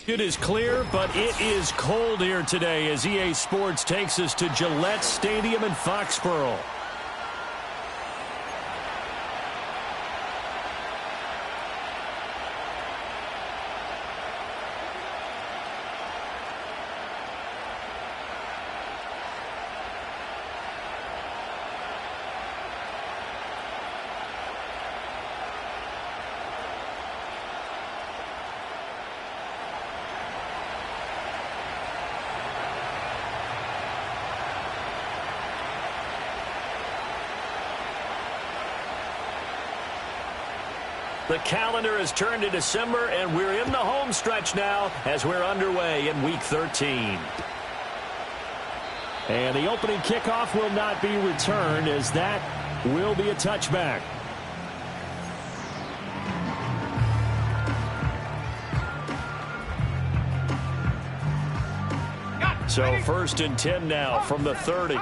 It is clear, but it is cold here today as EA Sports takes us to Gillette Stadium in Foxborough. The calendar has turned to December, and we're in the home stretch now as we're underway in Week 13. And the opening kickoff will not be returned, as that will be a touchback. So 1st and 10 now from the 30.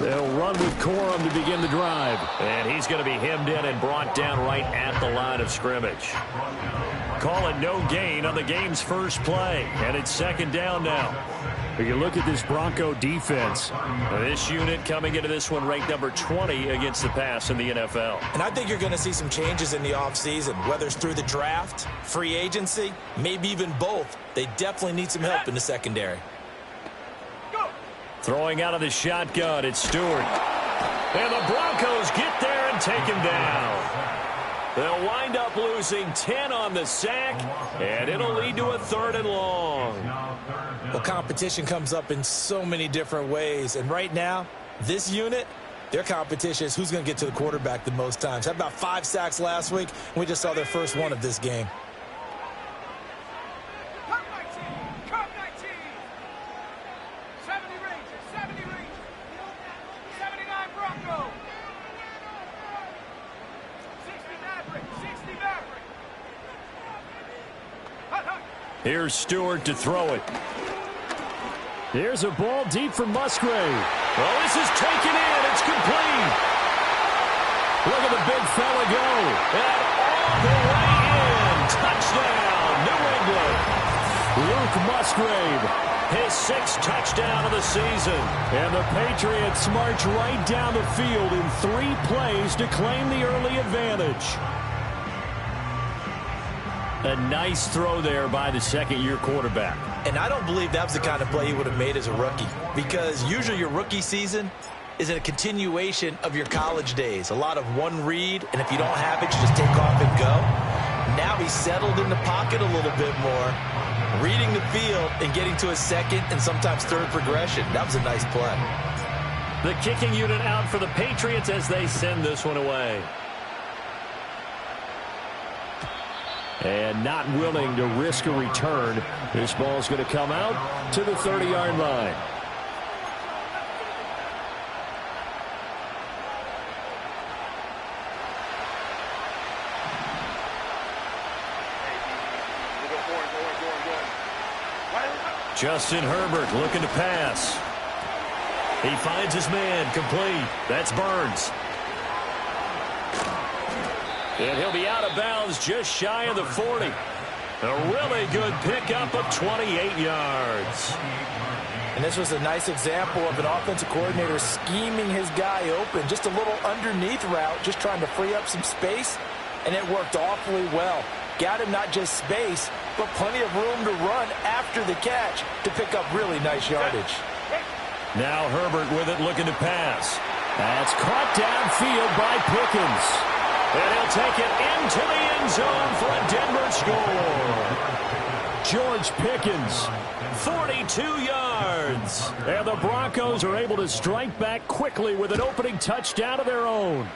They'll run with Corum to begin the drive. And he's going to be hemmed in and brought down right at the line of scrimmage. Call it no gain on the game's first play. And it's 2nd down now. If you look at this Bronco defense, this unit coming into this one ranked number 20 against the pass in the NFL. And I think you're going to see some changes in the offseason, whether it's through the draft, free agency, maybe even both. They definitely need some help in the secondary. Throwing out of the shotgun, it's Stewart. And the Broncos get there and take him down. They'll wind up losing 10 on the sack, and it'll lead to a 3rd and long. Well, competition comes up in so many different ways. And right now, this unit, their competition is who's going to get to the quarterback the most times. Had about 5 sacks last week, and we just saw their first one of this game. Here's Stewart to throw it. Here's a ball deep for Musgrave. Oh, this is taken in. It's complete. Look at the big fella go. And all the way in. Touchdown, New England. Luke Musgrave, his 6th touchdown of the season. And the Patriots march right down the field in 3 plays to claim the early advantage. A nice throw there by the second-year quarterback. And I don't believe that was the kind of play he would have made as a rookie, because usually your rookie season is a continuation of your college days. A lot of one read, and if you don't have it, you just take off and go. Now he's settled in the pocket a little bit more, reading the field and getting to his 2nd and sometimes 3rd progression. That was a nice play. The kicking unit out for the Patriots as they send this one away. And not willing to risk a return. This ball's going to come out to the 30-yard line. Justin Herbert looking to pass. He finds his man, complete. That's Burns. And he'll be out of bounds just shy of the 40. A really good pickup of 28 yards. And this was a nice example of an offensive coordinator scheming his guy open. Just a little underneath route, just trying to free up some space. And it worked awfully well. Got him not just space, but plenty of room to run after the catch to pick up really nice yardage. Now Herbert with it, looking to pass. That's caught downfield by Pickens. And he'll take it into the end zone for a Denver score. George Pickens, 42 yards. And the Broncos are able to strike back quickly with an opening touchdown of their own.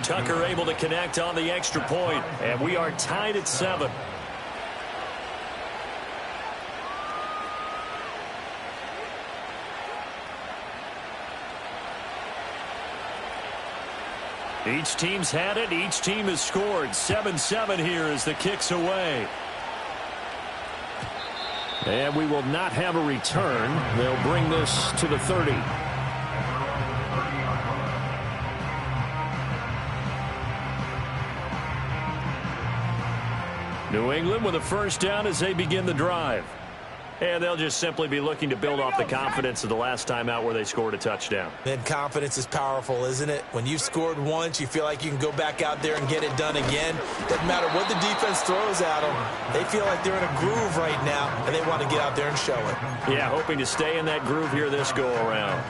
Tucker able to connect on the extra point, and we are tied at 7. Each team's had it. Each team has scored. 7-7 here as the kick's away. And we will not have a return. They'll bring this to the 30. New England with a first down as they begin the drive. And they'll just simply be looking to build off the confidence of the last time out where they scored a touchdown. And confidence is powerful, isn't it? When you've scored once, you feel like you can go back out there and get it done again. Doesn't matter what the defense throws at them. They feel like they're in a groove right now, and they want to get out there and show it. Yeah, hoping to stay in that groove here this go-around.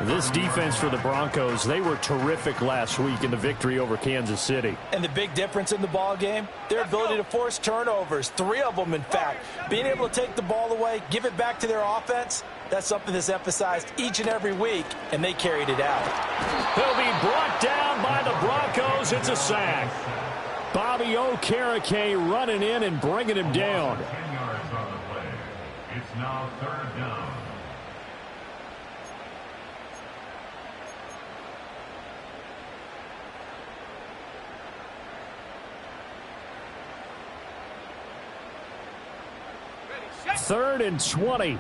This defense for the Broncos, they were terrific last week in the victory over Kansas City. And the big difference in the ball game, their ability to force turnovers, 3 of them in fact. Being able to take the ball away, give it back to their offense, that's something that's emphasized each and every week, and they carried it out. He'll be brought down by the Broncos. It's a sack. Bobby Okereke running in and bringing him down. 10 yards on the play. It's now 3rd down. Third and 20.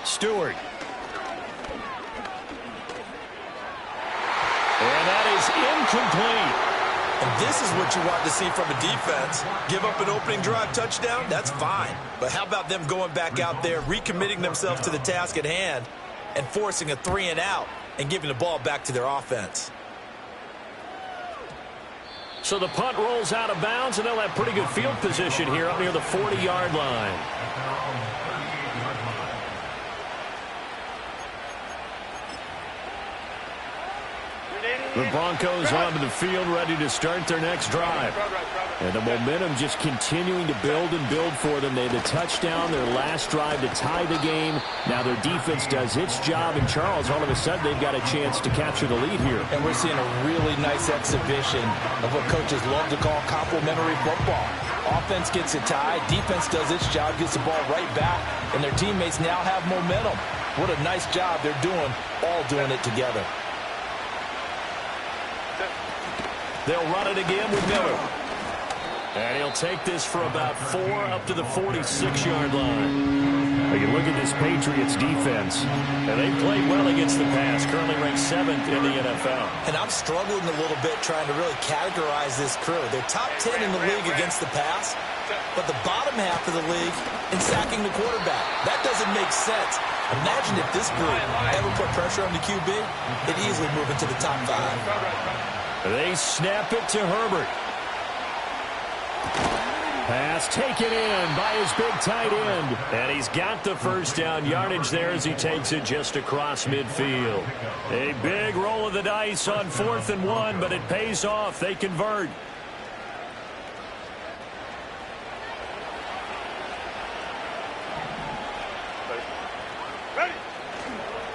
Stewart. And that is incomplete. And this is what you want to see from a defense. Give up an opening drive touchdown, that's fine. But how about them going back out there, recommitting themselves to the task at hand, and forcing a 3 and out and giving the ball back to their offense? So the punt rolls out of bounds, and they'll have pretty good field position here up near the 40-yard line. The Broncos onto the field, ready to start their next drive. And the momentum just continuing to build and build for them. They had a touchdown their last drive to tie the game. Now their defense does its job, and Charles, all of a sudden, they've got a chance to capture the lead here. And we're seeing a really nice exhibition of what coaches love to call complementary football. Offense gets a tie, defense does its job, gets the ball right back, and their teammates now have momentum. What a nice job they're doing, all doing it together. They'll run it again with Miller. And he'll take this for about 4 up to the 46-yard line. You can look at this Patriots defense. And they played well against the pass. Currently ranked 7th in the NFL. And I'm struggling a little bit trying to really categorize this crew. They're top 10 in the league against the pass, but the bottom half of the league in sacking the quarterback. That doesn't make sense. Imagine if this group ever put pressure on the QB, it'd easily move into the top 5. They snap it to Herbert. Pass taken in by his big tight end. And he's got the first down yardage there as he takes it just across midfield. A big roll of the dice on 4th and 1, but it pays off. They convert.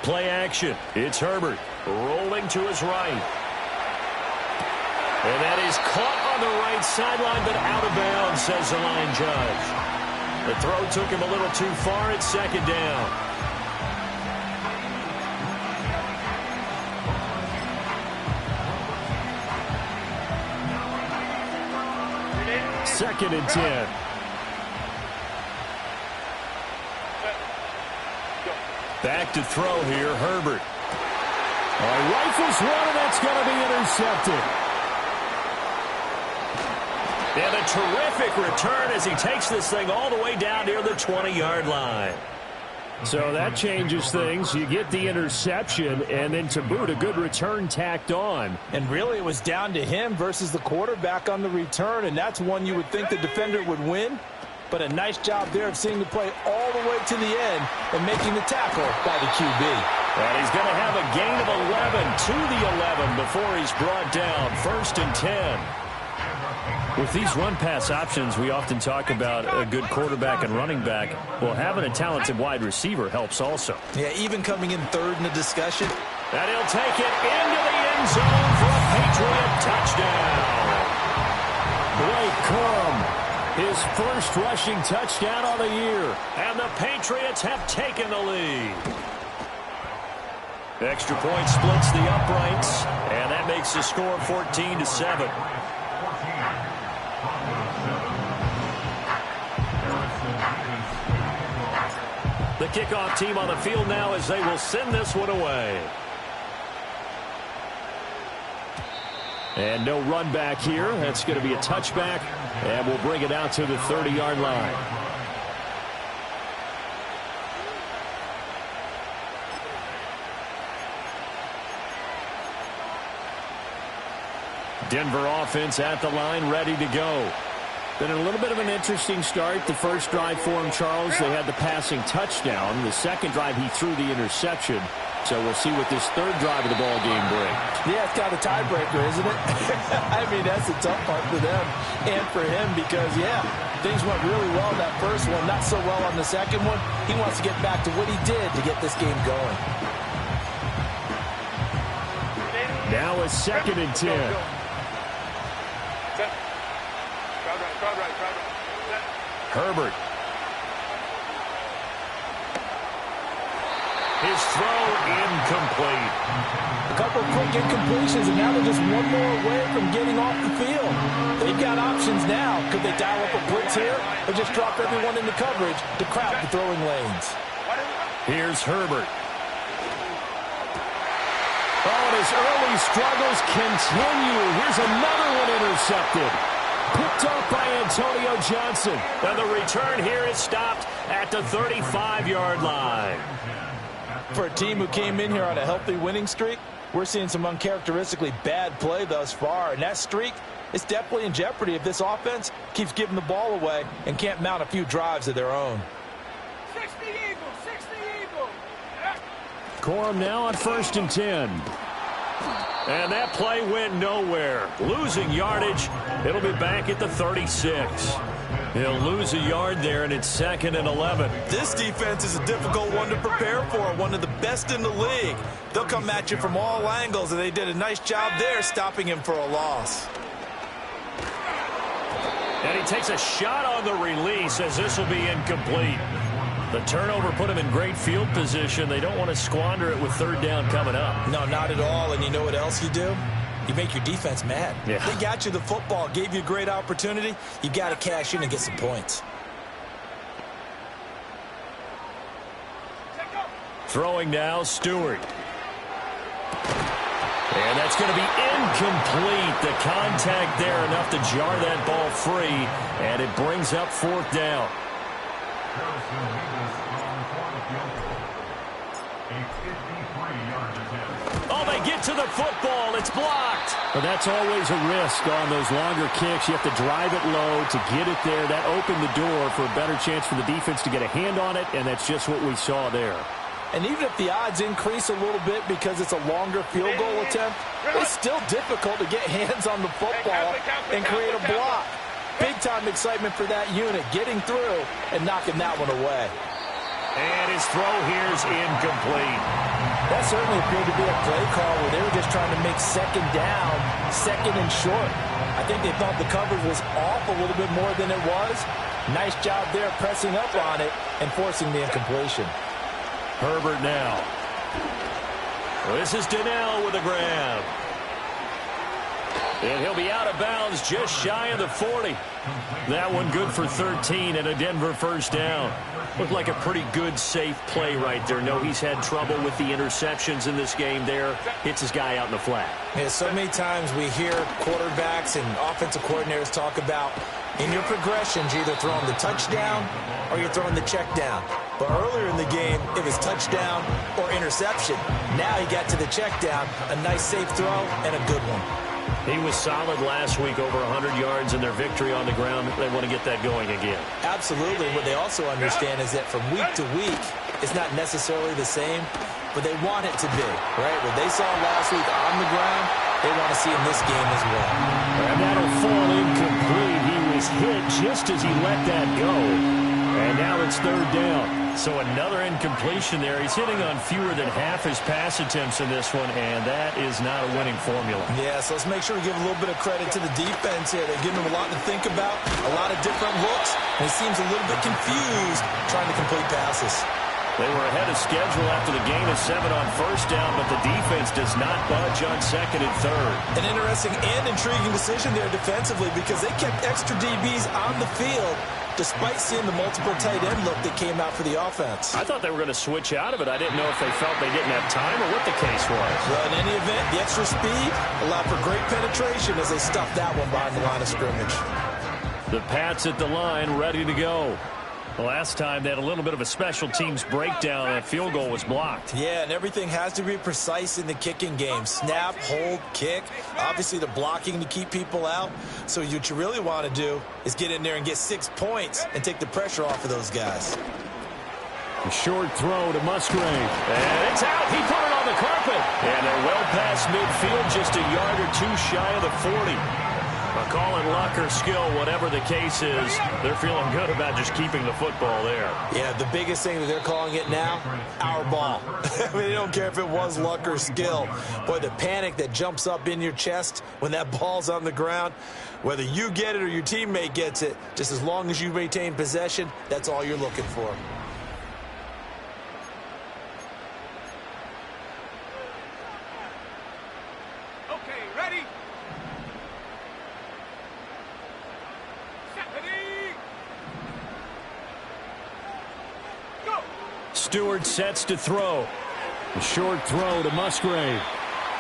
Play action. It's Herbert rolling to his right. And that is caught on the right sideline, but out of bounds, says the line judge. The throw took him a little too far. It's 2nd down. Second and 10. Back to throw here, Herbert. Rifles one, and that's going to be intercepted. And a terrific return as he takes this thing all the way down near the 20-yard line. So that changes things. You get the interception, and then to boot, a good return tacked on. And really, it was down to him versus the quarterback on the return, and that's one you would think the defender would win. But a nice job there of seeing the play all the way to the end and making the tackle by the QB. And he's going to have a gain of 11 to the 11 before he's brought down. 1st and 10. With these run-pass options, we often talk about a good quarterback and running back. Well, having a talented wide receiver helps also. Yeah, even coming in 3rd in the discussion. And he'll take it into the end zone for a Patriot touchdown. Blake Corum, his first rushing touchdown of the year. And the Patriots have taken the lead. Extra point splits the uprights, and that makes the score 14-7. The kickoff team on the field now as they will send this one away. And no run back here. That's going to be a touchback, and we'll bring it out to the 30-yard line. Denver offense at the line, ready to go. Been a little bit of an interesting start. The first drive for him, Charles, they had the passing touchdown. The second drive, he threw the interception. So we'll see what this third drive of the ball game brings. Yeah, it's kind of a tiebreaker, isn't it? I mean, that's the tough part for them and for him because, yeah, things went really well in that first one, not so well on the second one. He wants to get back to what he did to get this game going. Now a 2nd and 10. Herbert. His throw incomplete. A couple of quick incompletions, and now they're just one more away from getting off the field. They've got options now. Could they dial up a blitz here or just drop everyone into coverage to crowd the throwing lanes? Here's Herbert. Oh, and his early struggles continue. Here's another one intercepted. Picked up by Antonio Johnson. And the return here is stopped at the 35-yard line. For a team who came in here on a healthy winning streak, we're seeing some uncharacteristically bad play thus far. And that streak is definitely in jeopardy if this offense keeps giving the ball away and can't mount a few drives of their own. 60 Eagles, 60 Eagles. Corum now on 1st and 10. And that play went nowhere. Losing yardage. It'll be back at the 36. He'll lose a yard there, and it's 2nd and 11. This defense is a difficult one to prepare for, one of the best in the league. They'll come at you from all angles, and they did a nice job there stopping him for a loss. And he takes a shot on the release as this will be incomplete. The turnover put him in great field position. They don't want to squander it with 3rd down coming up. No, not at all. And you know what else you do? You make your defense mad. Yeah. They got you the football, gave you a great opportunity. You got to cash in and get some points. Throwing now, Stewart. And that's going to be incomplete. The contact there enough to jar that ball free, and it brings up 4th down. Oh, they get to the football. It's blocked. But that's always a risk on those longer kicks. You have to drive it low to get it there. That opened the door for a better chance for the defense to get a hand on it, and that's just what we saw there. And even if the odds increase a little bit because it's a longer field goal attempt, it's still difficult to get hands on the football and create a block. Big-time excitement for that unit, getting through and knocking that one away. And his throw here is incomplete. That certainly appeared to be a play call where they were just trying to make 2nd down, 2nd and short. I think they thought the coverage was off a little bit more than it was. Nice job there pressing up on it and forcing the incompletion. Herbert now. Well, this is Donnell with a grab. And he'll be out of bounds just shy of the 40. That one good for 13 and a Denver 1st down. Looked like a pretty good, safe play right there. No, he's had trouble with the interceptions in this game there. Hits his guy out in the flat. Yeah, so many times we hear quarterbacks and offensive coordinators talk about in your progressions, you're either throwing the touchdown or you're throwing the check down. But earlier in the game, it was touchdown or interception. Now he got to the check down, a nice safe throw and a good one. He was solid last week, over 100 yards in their victory on the ground. They want to get that going again. Absolutely. What they also understand is that from week to week, it's not necessarily the same, but they want it to be, right? What they saw last week on the ground, they want to see in this game as well. And that'll fall incomplete. He was hit just as he let that go. And now it's 3rd down. So another incompletion there. He's hitting on fewer than half his pass attempts in this one, and that is not a winning formula. Yeah, so let's make sure we give a little bit of credit to the defense here. They're giving him a lot to think about, a lot of different looks, and he seems a little bit confused trying to complete passes. They were ahead of schedule after the gain of 7 on 1st down, but the defense does not budge on 2nd and 3rd. An interesting and intriguing decision there defensively because they kept extra DBs on the field despite seeing the multiple tight end look that came out for the offense. I thought they were going to switch out of it. I didn't know if they felt they didn't have time or what the case was. Well, in any event, the extra speed allowed for great penetration as they stuffed that one behind the line of scrimmage. The Pats at the line, ready to go. The last time they had a little bit of a special teams breakdown. That field goal was blocked. Yeah, and everything has to be precise in the kicking game. Snap, hold, kick. Obviously, the blocking to keep people out. So what you really want to do is get in there and get 6 points and take the pressure off of those guys. A short throw to Musgrave. And it's out. He put it on the carpet. And they're well past midfield, just a yard or two shy of the 40. Call it luck or skill, whatever the case is, they're feeling good about just keeping the football there. Yeah, the biggest thing that they're calling it now, our ball. I mean, they don't care if it was luck or skill. Boy, the panic that jumps up in your chest when that ball's on the ground, whether you get it or your teammate gets it, just as long as you maintain possession, that's all you're looking for. Okay, ready? Stewart sets to throw. A short throw to Musgrave.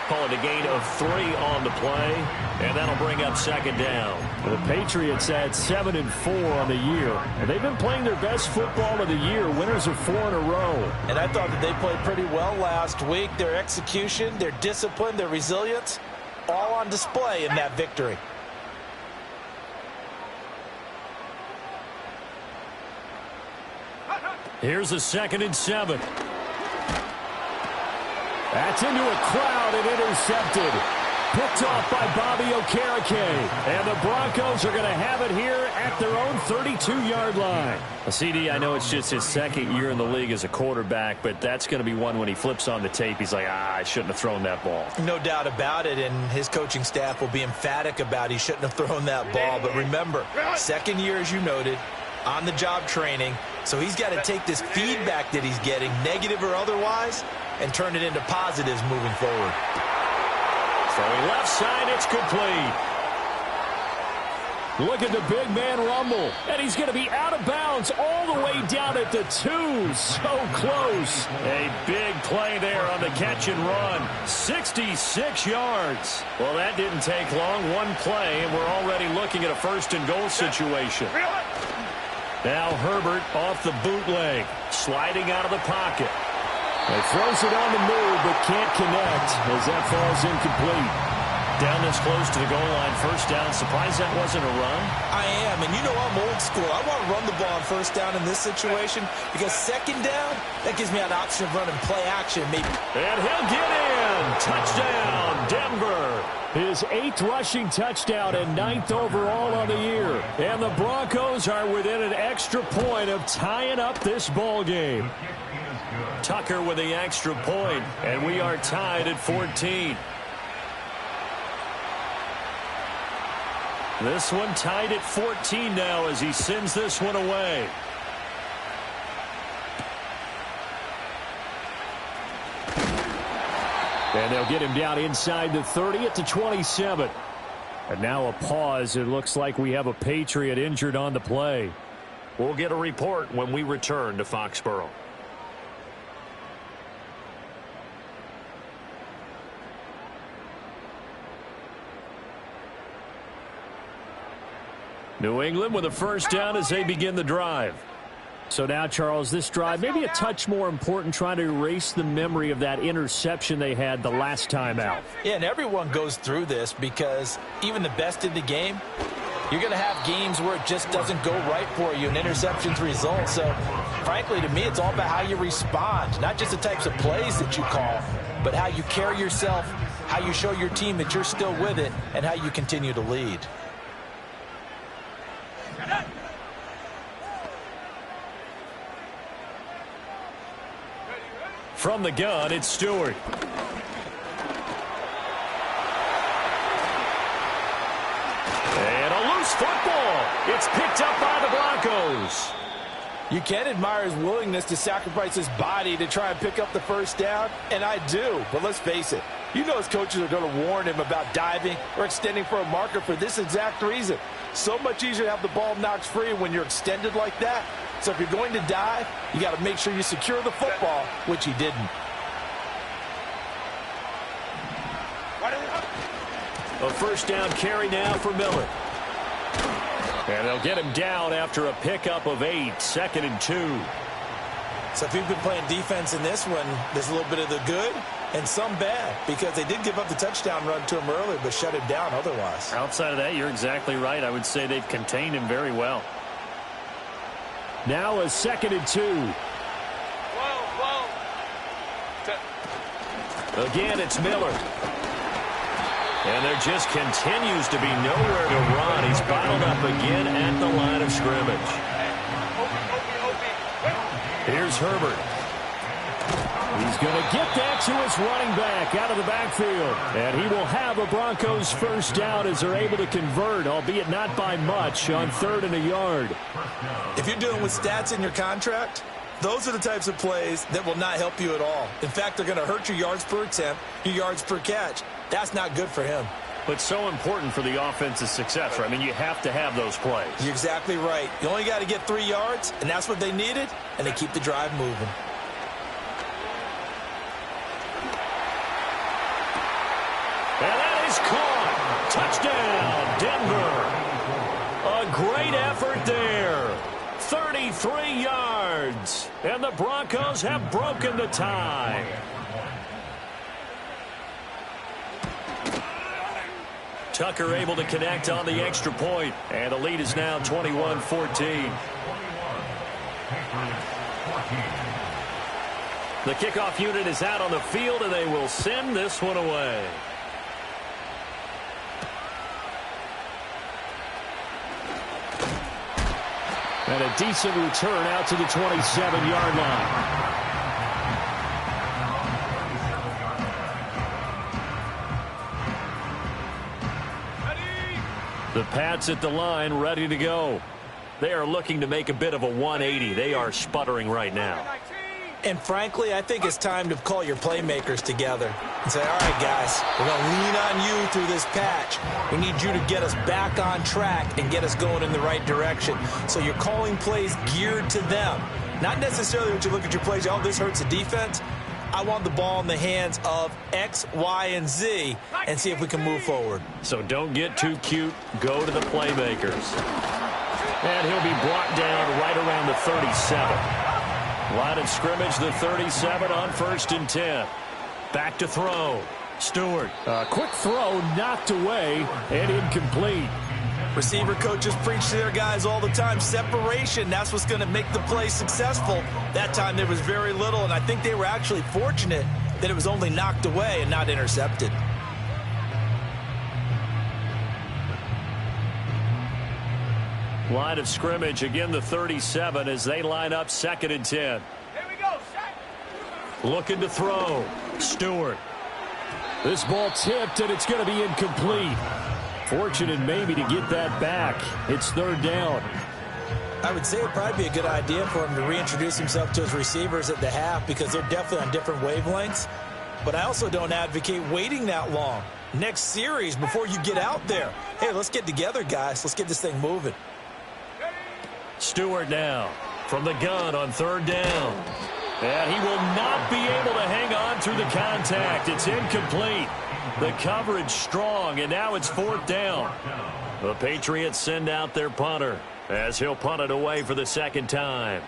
Call it a gain of 3 on the play, and that'll bring up second down. The Patriots had 7-4 on the year, and they've been playing their best football of the year. Winners of 4 in a row. And I thought that they played pretty well last week. Their execution, their discipline, their resilience, all on display in that victory. Here's a 2nd and 7. That's into a crowd and intercepted. Picked off by Bobby Okereke. And the Broncos are going to have it here at their own 32-yard line. CD, I know it's just his 2nd year in the league as a quarterback, but that's going to be one when he flips on the tape. He's like, I shouldn't have thrown that ball. No doubt about it, and his coaching staff will be emphatic about he shouldn't have thrown that ball. But remember, 2nd year, as you noted, on-the-job training. So he's got to take this feedback that he's getting, negative or otherwise, and turn it into positives moving forward. Throwing left side, it's complete. Look at the big man rumble. And he's going to be out of bounds all the way down at the 2. So close. A big play there on the catch and run. 66 yards. Well, that didn't take long. One play, and we're already looking at a 1st and goal situation. Now Herbert off the bootleg, sliding out of the pocket. He throws it on the move, but can't connect as that falls incomplete. Down this close to the goal line, 1st down. Surprised that wasn't a run? I am, and you know I'm old school. I want to run the ball on 1st down in this situation because 2nd down, that gives me an option of running play action maybe. And he'll get in. Touchdown, Denver. His 8th rushing touchdown and 9th overall on the year. And the Broncos are within an extra point of tying up this ball game. Tucker with the extra point, and we are tied at 14. This one tied at 14 now as he sends this one away. And they'll get him down inside the 30 at the 27. And now a pause. It looks like we have a Patriot injured on the play. We'll get a report when we return to Foxborough. New England with a 1st down as they begin the drive. So now, Charles, this drive maybe a touch more important, trying to erase the memory of that interception they had the last time out. Yeah, and everyone goes through this because even the best in the game, you're going to have games where it just doesn't go right for you and interceptions result. So, frankly, to me, it's all about how you respond, not just the types of plays that you call, but how you carry yourself, how you show your team that you're still with it, and how you continue to lead. From the gun, it's Stewart. And a loose football. It's picked up by the Broncos. You can admire his willingness to sacrifice his body to try and pick up the 1st down, and I do. But let's face it, You know his coaches are going to warn him about diving or extending for a marker for this exact reason. So much easier to have the ball knocked free when you're extended like that. So if you're going to dive, you got to make sure you secure the football, which he didn't. A first down carry now for Miller. And they'll get him down after a pickup of 8, 2nd and 2. So if you've been playing defense in this one, there's a little bit of the good and some bad, because they did give up the touchdown run to him earlier but shut him down otherwise. Outside of that, you're exactly right. I would say they've contained him very well. Now a 2nd and 2. Again, it's Miller. And there just continues to be nowhere to run. He's bottled up again at the line of scrimmage. Here's Herbert. He's going to get that to his running back out of the backfield. And he will have a Broncos first down as they're able to convert, albeit not by much, on 3rd and a yard. If you're dealing with stats in your contract, those are the types of plays that will not help you at all. In fact, they're going to hurt your yards per attempt, your yards per catch. That's not good for him. But so important for the offense's success, right? I mean, you have to have those plays. You're exactly right. You only got to get 3 yards, and that's what they needed, and they keep the drive moving. And that is caught. Touchdown, Denver. A great effort there. 33 yards. And the Broncos have broken the tie. Tucker able to connect on the extra point. And the lead is now 21-14. The kickoff unit is out on the field, and they will send this one away. And a decent return out to the 27-yard line. The Pats at the line, ready to go. They are looking to make a bit of a 180. They are sputtering right now. And frankly, I think it's time to call your playmakers together and say, all right, guys, we're going to lean on you through this patch. We need you to get us back on track and get us going in the right direction. So you're calling plays geared to them. Not necessarily when you look at your plays, oh, this hurts the defense. I want the ball in the hands of X, Y, and Z and see if we can move forward. So don't get too cute. Go to the playmakers. And he'll be brought down right around the 37. Line of scrimmage, the 37 on 1st and 10. Back to throw. Stewart. A quick throw knocked away and incomplete. Receiver coaches preach to their guys all the time. Separation, that's what's going to make the play successful. That time there was very little, and I think they were actually fortunate that it was only knocked away and not intercepted. Line of scrimmage, again the 37 as they line up 2nd and 10. Here we go, set. Looking to throw. Stewart. This ball tipped, and it's going to be incomplete. Fortunate maybe to get that back. It's 3rd down. I would say it would probably be a good idea for him to reintroduce himself to his receivers at the half because they're definitely on different wavelengths. But I also don't advocate waiting that long. Next series before you get out there. Hey, let's get together, guys. Let's get this thing moving. Stewart now from the gun on 3rd down. And he will not be able to hang on through the contact. It's incomplete. The coverage strong, and now it's 4th down. The Patriots send out their punter as he'll punt it away for the 2nd time.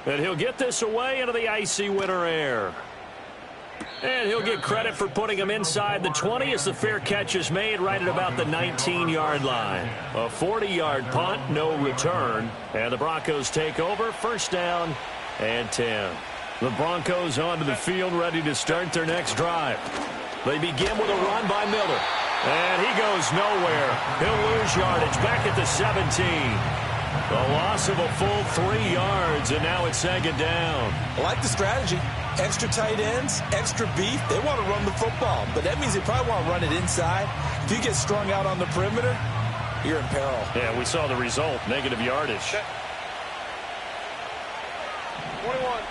And he'll get this away into the icy winter air. And he'll get credit for putting him inside the 20 as the fair catch is made right at about the 19-yard line. A 40-yard punt, no return. And the Broncos take over, 1st down and 10. The Broncos onto the field, ready to start their next drive. They begin with a run by Miller. And he goes nowhere. He'll lose yardage back at the 17. The loss of a full 3 yards, and now it's 2nd down. I like the strategy. Extra tight ends, extra beef. They want to run the football, but that means they probably want to run it inside. If you get strung out on the perimeter, you're in peril. Yeah, we saw the result, negative yardage. 21.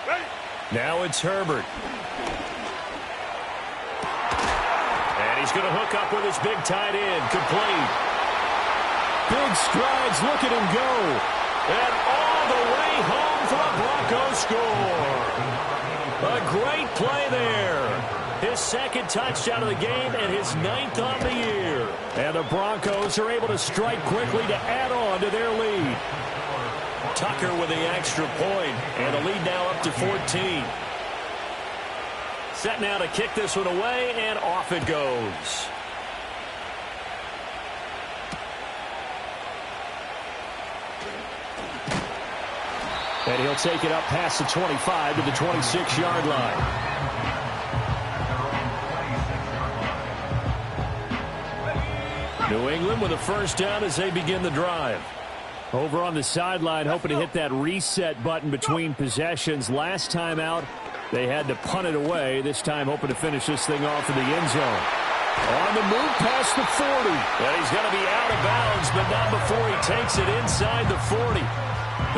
Ready. Now it's Herbert. He's going to hook up with his big tight end. Complete. Big strides. Look at him go. And all the way home for a Broncos score. A great play there. His second touchdown of the game and his 9th on the year. And the Broncos are able to strike quickly to add on to their lead. Tucker with the extra point, and the lead now up to 14. Set now to kick this one away, and off it goes. And he'll take it up past the 25 to the 26-yard line. New England with a first down as they begin the drive. Over on the sideline, hoping to hit that reset button between possessions. Last time out, they had to punt it away. This time, hoping to finish this thing off in the end zone. On the move past the 40. And he's going to be out of bounds, but not before he takes it inside the 40.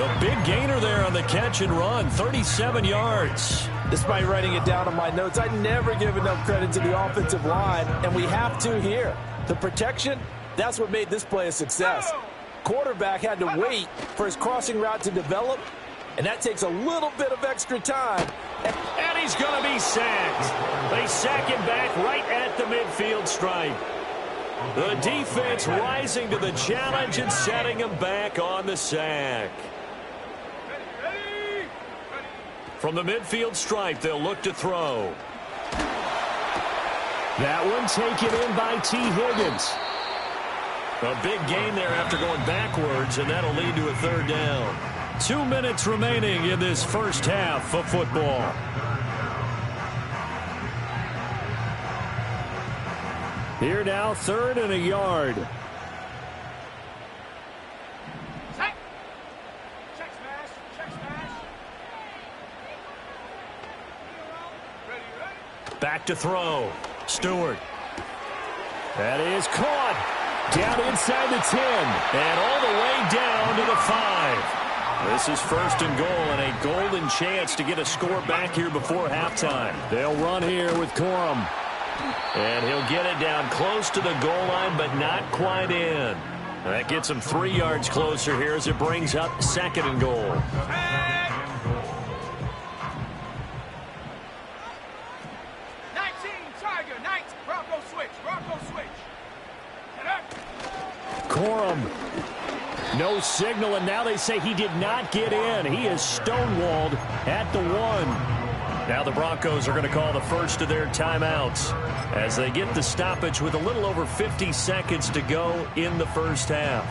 The big gainer there on the catch and run, 37 yards. Despite writing it down on my notes, I never give enough credit to the offensive line, and we have to here. The protection, that's what made this play a success. Quarterback had to wait for his crossing route to develop, and that takes a little bit of extra time. And he's going to be sacked. They sack him back right at the midfield stripe. The defense rising to the challenge and setting him back on the sack. From the midfield stripe, they'll look to throw. That one taken in by T. Higgins. A big gain there after going backwards, and that'll lead to a third down. 2 minutes remaining in this first half of football. Here now, 3rd and a yard. Check. Check smash. Check smash. Ready. Back to throw. Stewart. That is caught. Down inside the 10. And all the way down to the 5. This is 1st and goal and a golden chance to get a score back here before halftime. They'll run here with Corum. And he'll get it down close to the goal line, but not quite in. That gets him 3 yards closer here as it brings up 2nd and goal. 19, Tiger, 19. Bronco switch. Bronco switch. Corum. No signal, and now they say he did not get in. He is stonewalled at the 1. Now the Broncos are going to call the first of their timeouts as they get the stoppage with a little over 50 seconds to go in the first half.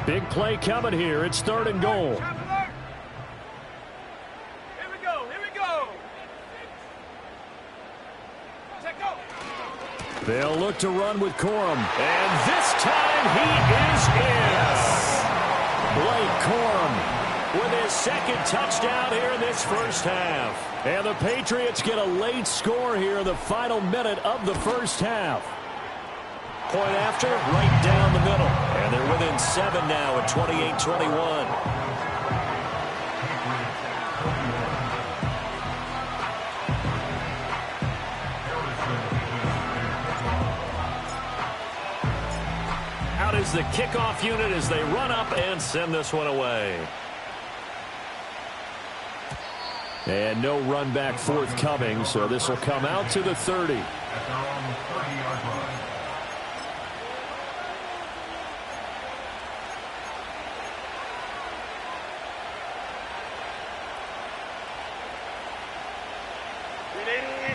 Big play coming here. It's 3rd and goal. They'll look to run with Corum. And this time he is in. Blake Corum with his 2nd touchdown here in this first half. And the Patriots get a late score here in the final minute of the first half. Point after, right down the middle. And they're within 7 now at 28-21. Is the kickoff unit as they run up and send this one away. And no run back forthcoming, so this will come out to the 30.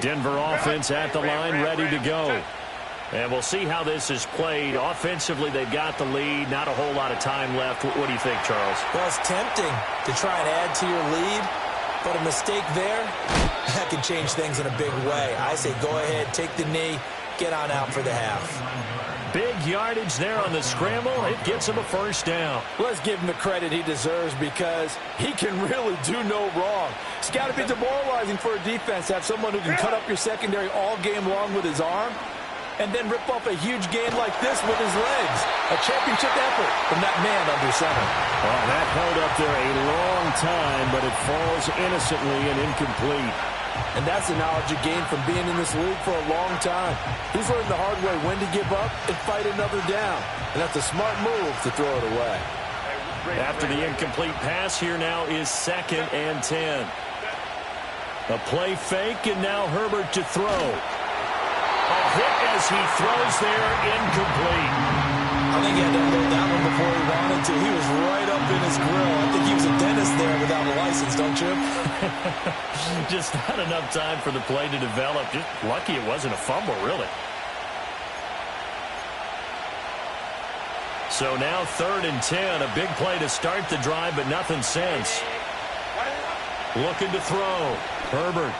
Denver offense at the line, ready to go. And we'll see how this is played. Offensively, they've got the lead. Not a whole lot of time left. What do you think, Charles? Well, it's tempting to try and add to your lead, but a mistake there, that could change things in a big way. I say go ahead, take the knee, get on out for the half. Big yardage there on the scramble. It gets him a first down. Let's give him the credit he deserves because he can really do no wrong. It's got to be demoralizing for a defense to have someone who can cut up your secondary all game long with his arm. and then rip off a huge game like this with his legs. A championship effort from that man under center. Well, that held up there a long time, but it falls innocently and incomplete. And that's the knowledge you gain from being in this league for a long time. He's learned the hard way when to give up and fight another down. And that's a smart move to throw it away. After the incomplete pass, here now is 2nd and 10. A play fake, and now Herbert to throw. A hit as he throws there, incomplete. I think he had to unload that one before he wanted to. He was right up in his grill. I think he was a dentist there without a license, don't you? Just not enough time for the play to develop. Just lucky it wasn't a fumble, really. So now 3rd and 10. A big play to start the drive, but nothing since. Looking to throw. Herbert.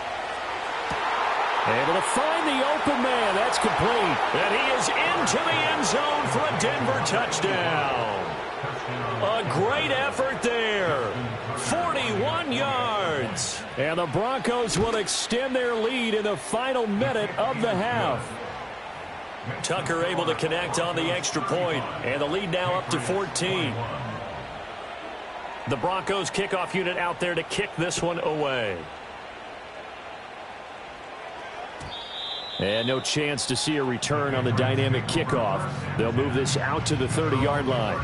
Able to find the open man. That's complete. And he is into the end zone for a Denver touchdown. A great effort there. 41 yards. And the Broncos will extend their lead in the final minute of the half. Tucker able to connect on the extra point. And the lead now up to 14. The Broncos kickoff unit out there to kick this one away. And no chance to see a return on the dynamic kickoff. They'll move this out to the 30-yard line.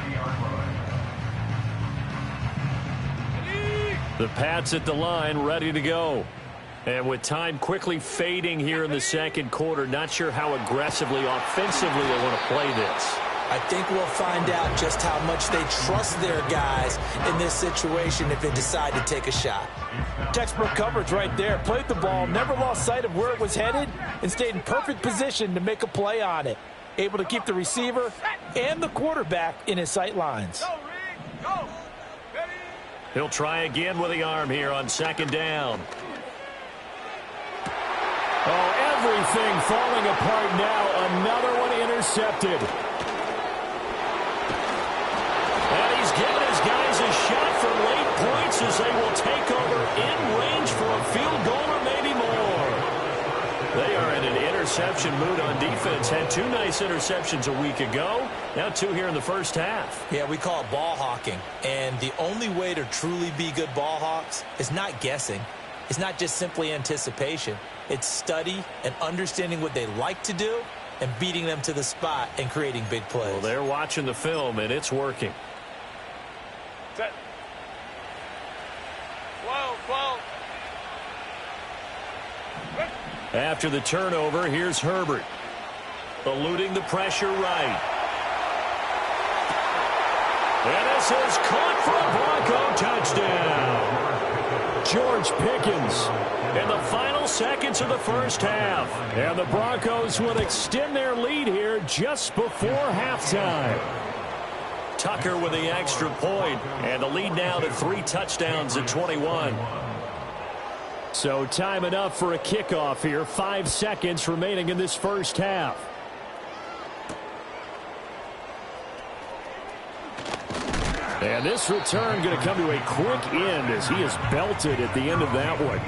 The Pats at the line, ready to go. And with time quickly fading here in the second quarter, not sure how aggressively, offensively they want to play this. I think we'll find out just how much they trust their guys in this situation if they decide to take a shot. Textbook coverage right there. Played the ball, never lost sight of where it was headed, and stayed in perfect position to make a play on it. Able to keep the receiver and the quarterback in his sight lines. Go, Rick. Go. Ready? He'll try again with the arm here on 2nd down. Oh, everything falling apart now. Another one intercepted. And he's given his guys a shot for late points as they will take over in range for a field goal or maybe more. They are in an interception mood on defense. Had 2 nice interceptions a week ago. Now 2 here in the first half. Yeah, we call it ball hawking. And the only way to truly be good ball hawks is not guessing. It's not just simply anticipation. It's study and understanding what they like to do and beating them to the spot and creating big plays. Well, they're watching the film, and it's working. Set. Whoa. After the turnover, here's Herbert. Eluding the pressure right. And this is caught for a Bronco touchdown. George Pickens in the final seconds of the first half. And the Broncos will extend their lead here just before halftime. Tucker with the extra point, and the lead now to 3 touchdowns at 21. So time enough for a kickoff here. 5 seconds remaining in this first half. And this return going to come to a quick end as he is belted at the end of that one.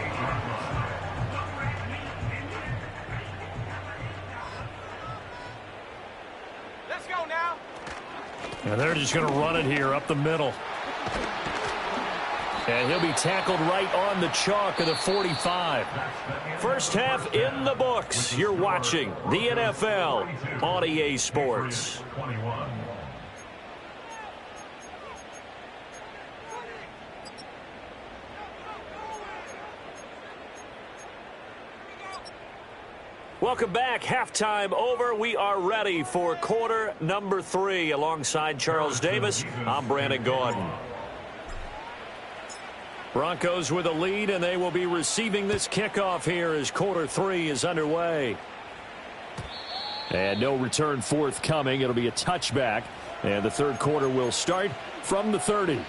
Let's go now. And they're just going to run it here up the middle. And he'll be tackled right on the chalk of the 45. First half in the books. You're watching the NFL on EA Sports. Welcome back. Halftime over. We are ready for quarter number 3. Alongside Charles Davis, I'm Brandon Gaudin. Broncos with a lead, and they will be receiving this kickoff here as quarter 3 is underway. And no return forthcoming. It'll be a touchback, and the third quarter will start from the 30.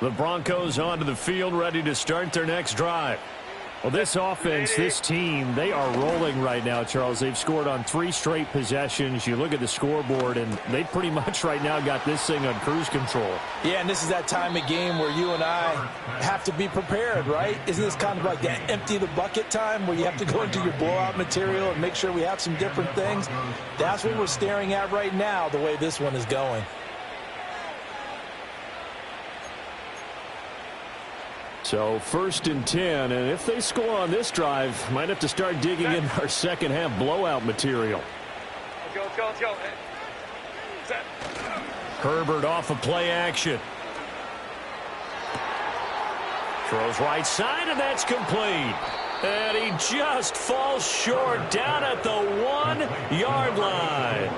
The Broncos onto the field, ready to start their next drive. Well, this offense, this team, they are rolling right now, Charles. They've scored on 3 straight possessions. You look at the scoreboard, and they pretty much right now got this thing on cruise control. Yeah, and this is that time of game where you and I have to be prepared, right? Isn't this kind of like that empty the bucket time where you have to go into your blowout material and make sure we have some different things? That's what we're staring at right now, the way this one is going. So 1st and 10, and if they score on this drive, might have to start digging in our second half blowout material. Let's go. Set. Herbert off of play action. Throws right side, and that's complete. And he just falls short down at the 1-yard line.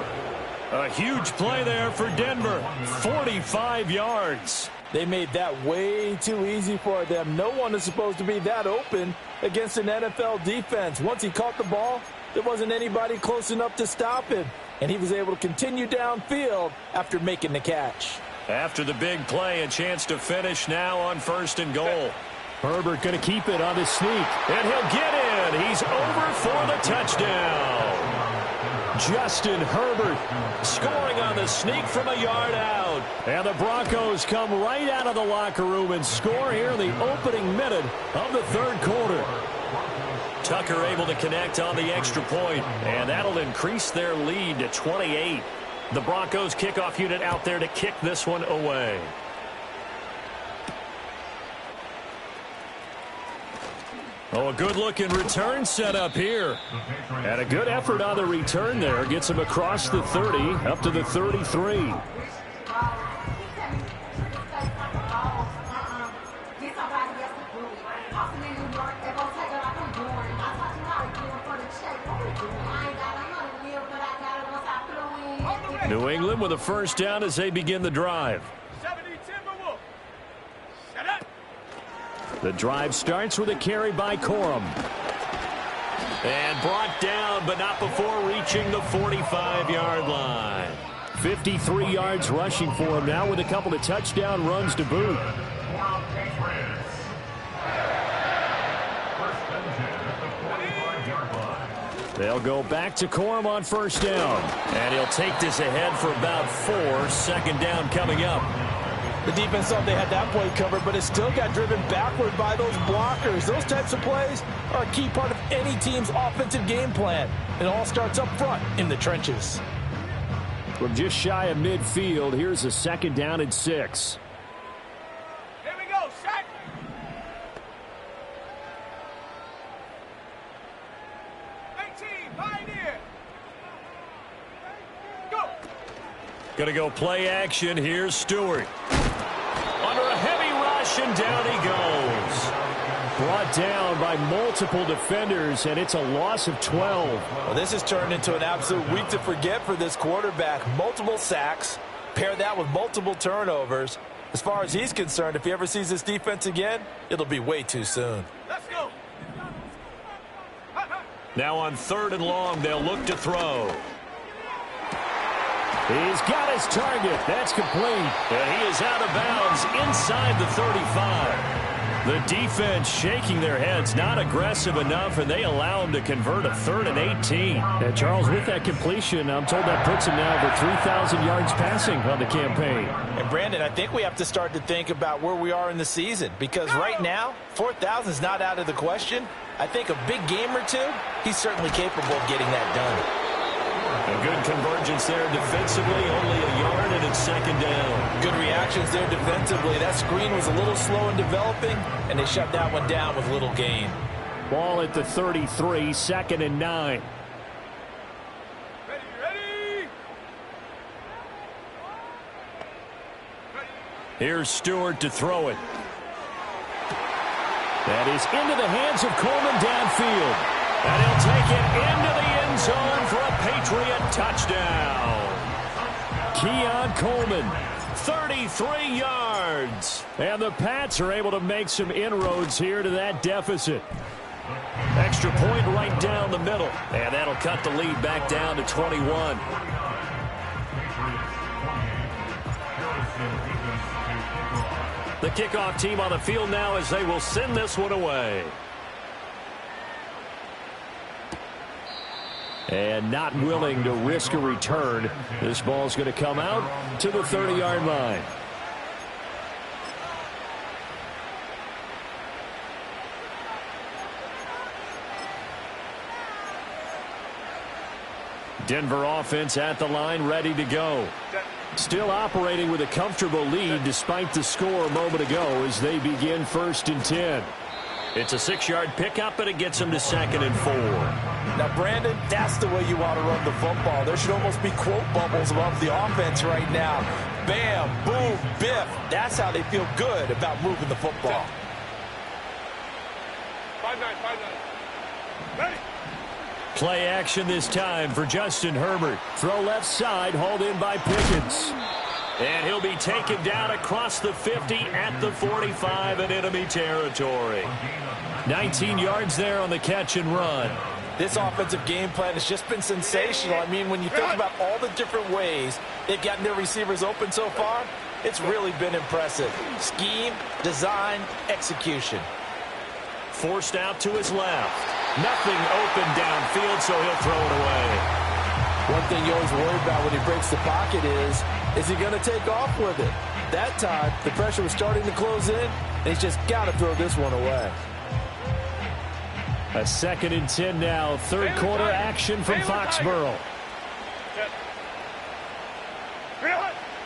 A huge play there for Denver. 45 yards. They made that way too easy for them. No one is supposed to be that open against an NFL defense. Once he caught the ball, there wasn't anybody close enough to stop him. And he was able to continue downfield after making the catch. After the big play, a chance to finish now on 1st and goal. Herbert going to keep it on his sneak. And he'll get in. He's over for the touchdown. Justin Herbert scoring on the sneak from a yard out. And the Broncos come right out of the locker room and score here in the opening minute of the 3rd quarter. Tucker able to connect on the extra point, and that'll increase their lead to 28. The Broncos kickoff unit out there to kick this one away. Oh, a good-looking return set up here. And a good effort on the return there. Gets him across the 30, up to the 33. New England with a 1st down as they begin the drive. 70 Timberwolves. Set up. The drive starts with a carry by Corum. And brought down, but not before reaching the 45-yard line. 53 yards rushing for him now with a couple of touchdown runs to boot. They'll go back to Corum on 1st down. And he'll take this ahead for about 4. 2nd down coming up. The defense thought they had that play covered, but it still got driven backward by those blockers. Those types of plays are a key part of any team's offensive game plan. It all starts up front in the trenches. From just shy of midfield, here's a 2nd down and 6. Here we go. Set. Pioneer. Go. Going to go play action. Here's Stewart. Under a heavy rush, and down he goes. Brought down by multiple defenders, and it's a loss of 12. Well, this has turned into an absolute week to forget for this quarterback. Multiple sacks. Pair that with multiple turnovers. As far as he's concerned, if he ever sees this defense again, it'll be way too soon. Let's go. Now on 3rd and long, they'll look to throw. He's got his target. That's complete. And he is out of bounds inside the 35. The defense shaking their heads, not aggressive enough, and they allow him to convert a 3rd and 18. And Charles, with that completion, I'm told that puts him now over 3,000 yards passing on the campaign. And Brandon, I think we have to start to think about where we are in the season, because right now, 4,000 is not out of the question. I think a big game or two, he's certainly capable of getting that done. A good convergence there defensively, only a yard, and it's 2nd down. Good reactions there defensively. That screen was a little slow in developing, and they shut that one down with little gain. Ball at the 33, 2nd and 9. Ready. Here's Stewart to throw it. That is into the hands of Coleman downfield. And he'll take it into the end zone for a Patriot touchdown. Keon Coleman, 33 yards. And the Pats are able to make some inroads here to that deficit. Extra point right down the middle. And that'll cut the lead back down to 21. The kickoff team on the field now as they will send this one away. And not willing to risk a return. This ball's going to come out to the 30-yard line. Denver offense at the line, ready to go. Still operating with a comfortable lead despite the score a moment ago as they begin 1st and 10. It's a 6-yard pickup, and it gets them to 2nd and 4. Now, Brandon, that's the way you want to run the football. There should almost be quote bubbles above the offense right now. Bam, boom, biff. That's how they feel good about moving the football. 5-9. Ready? Play action this time for Justin Herbert. Throw left side, hauled in by Pickens. And he'll be taken down across the 50 at the 45 in enemy territory. 19 yards there on the catch and run. This offensive game plan has just been sensational. I mean, when you think about all the different ways they've gotten their receivers open so far, it's really been impressive. Scheme, design, execution. Forced out to his left. Nothing open downfield, so he'll throw it away. One thing you always worry about when he breaks the pocket is he going to take off with it? That time, the pressure was starting to close in, and he's just got to throw this one away. A 2nd and 10 now. 3rd quarter action from Foxborough.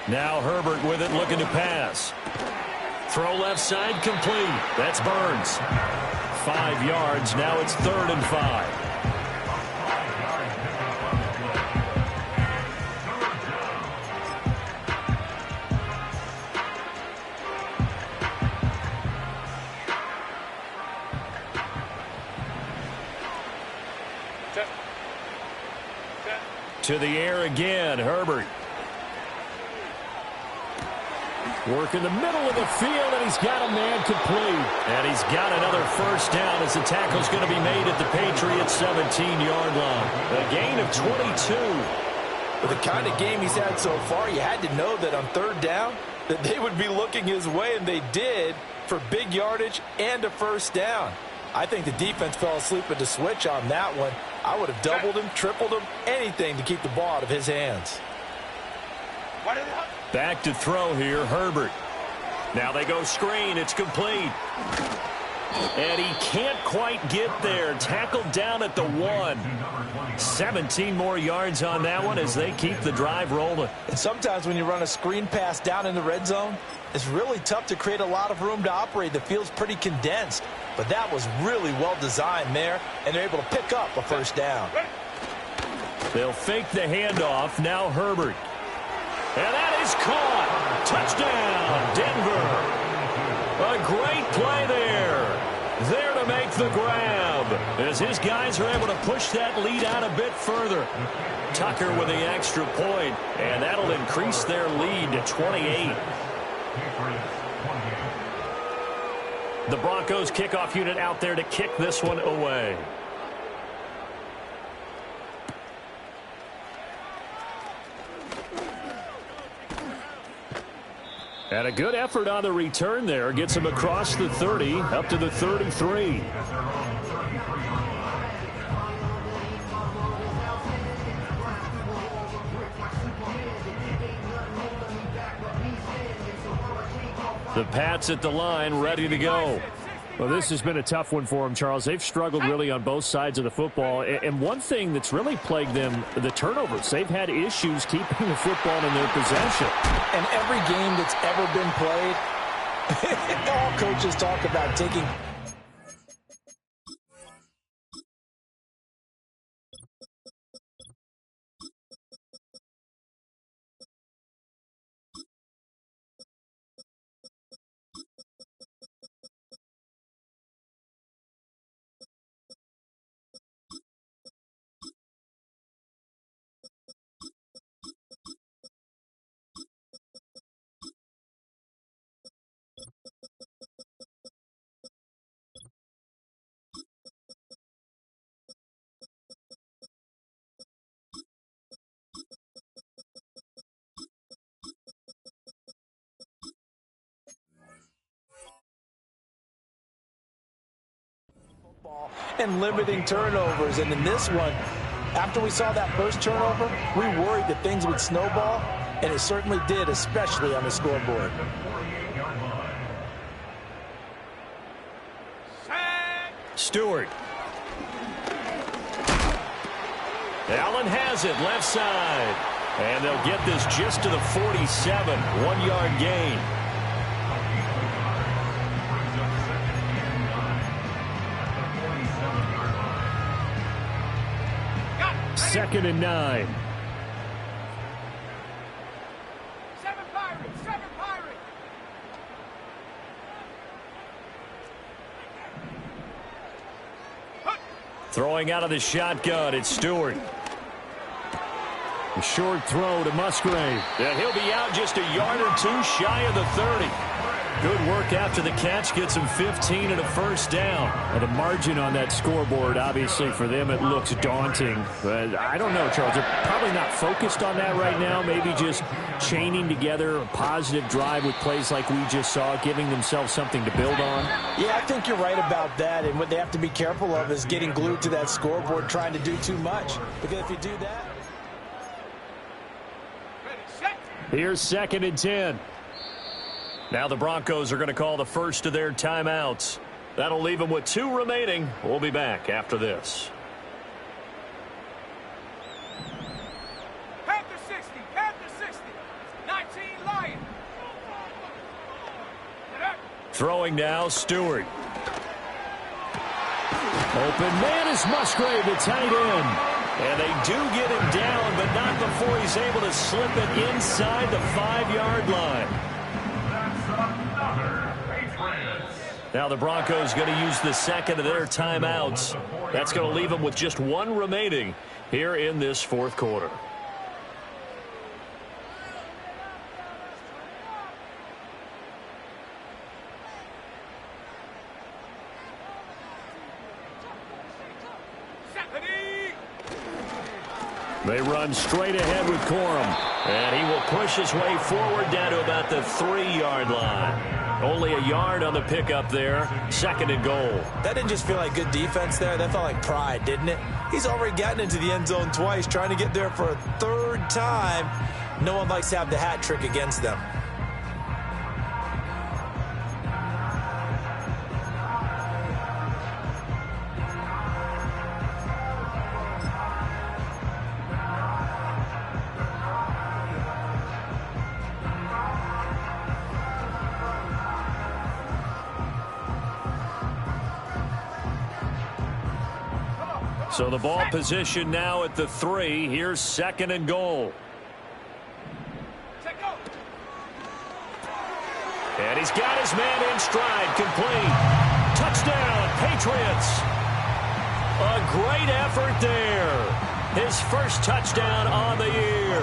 Now Herbert with it, looking to pass. Throw left side, complete. That's Burns. 5 yards. Now it's 3rd and 5. To the air again, Herbert. Work in the middle of the field, and he's got a man complete. And he's got another 1st down as the tackle's going to be made at the Patriots' 17-yard line. A gain of 22. With the kind of game he's had so far, you had to know that on 3rd down that they would be looking his way, and they did, for big yardage and a 1st down. I think the defense fell asleep at the switch on that one. I would have doubled him, tripled him, anything to keep the ball out of his hands. Back to throw here, Herbert. Now they go screen. It's complete. And he can't quite get there. Tackled down at the 1. 17 more yards on that one as they keep the drive rolling. And sometimes when you run a screen pass down in the red zone, it's really tough to create a lot of room to operate. The field's pretty condensed. But that was really well designed there, and they're able to pick up a 1st down. They'll fake the handoff. Now Herbert. And that is caught. Touchdown, Denver. A great play there. There to make the grab as his guys are able to push that lead out a bit further. Tucker with the extra point, and that'll increase their lead to 28. The Broncos kickoff unit out there to kick this one away. And a good effort on the return there. Gets him across the 30, up to the 33. The Pats at the line, ready to go. Well, this has been a tough one for them, Charles. They've struggled really on both sides of the football. And one thing that's really plagued them, the turnovers. They've had issues keeping the football in their possession. And every game that's ever been played, all coaches talk about taking and limiting turnovers. And in this one, After we saw that first turnover, we worried that things would snowball, and it certainly did, especially on the scoreboard. Stewart. Allen has it left side. And they'll get this just to the 47. 1-yard gain. Second and 9. 7 Pirates, 7 Pirates. Throwing out of the shotgun, it's Stewart. A short throw to Musgrave. And he'll be out just a yard or two shy of the 30. Good work after the catch. Gets him 15 and a first down. And the margin on that scoreboard, obviously, for them, it looks daunting. But I don't know, Charles. They're probably not focused on that right now. Maybe just chaining together a positive drive with plays like we just saw, giving themselves something to build on. Yeah, I think you're right about that. And what they have to be careful of is getting glued to that scoreboard, trying to do too much. Because if you do that... Here's second and 10. Now the Broncos are going to call the first of their timeouts. That'll leave them with 2 remaining. We'll be back after this. Panther 60, Panther 60. 19 Lions. Throwing now, Stewart. Open man is Musgrave, the tight end. And they do get him down, but not before he's able to slip it inside the 5-yard line. Now the Broncos going to use the second of their timeouts. That's going to leave them with just 1 remaining here in this fourth quarter. They run straight ahead with Corum. And he will push his way forward down to about the 3-yard line. Only a yard on the pickup there. Second and goal. That didn't just feel like good defense there. That felt like pride, didn't it? He's already gotten into the end zone twice, trying to get there for a 3rd time. No one likes to have the hat trick against them. So the ball position now at the 3. Here's second and goal. And he's got his man in stride. Complete. Touchdown, Patriots. A great effort there. His first touchdown on the year.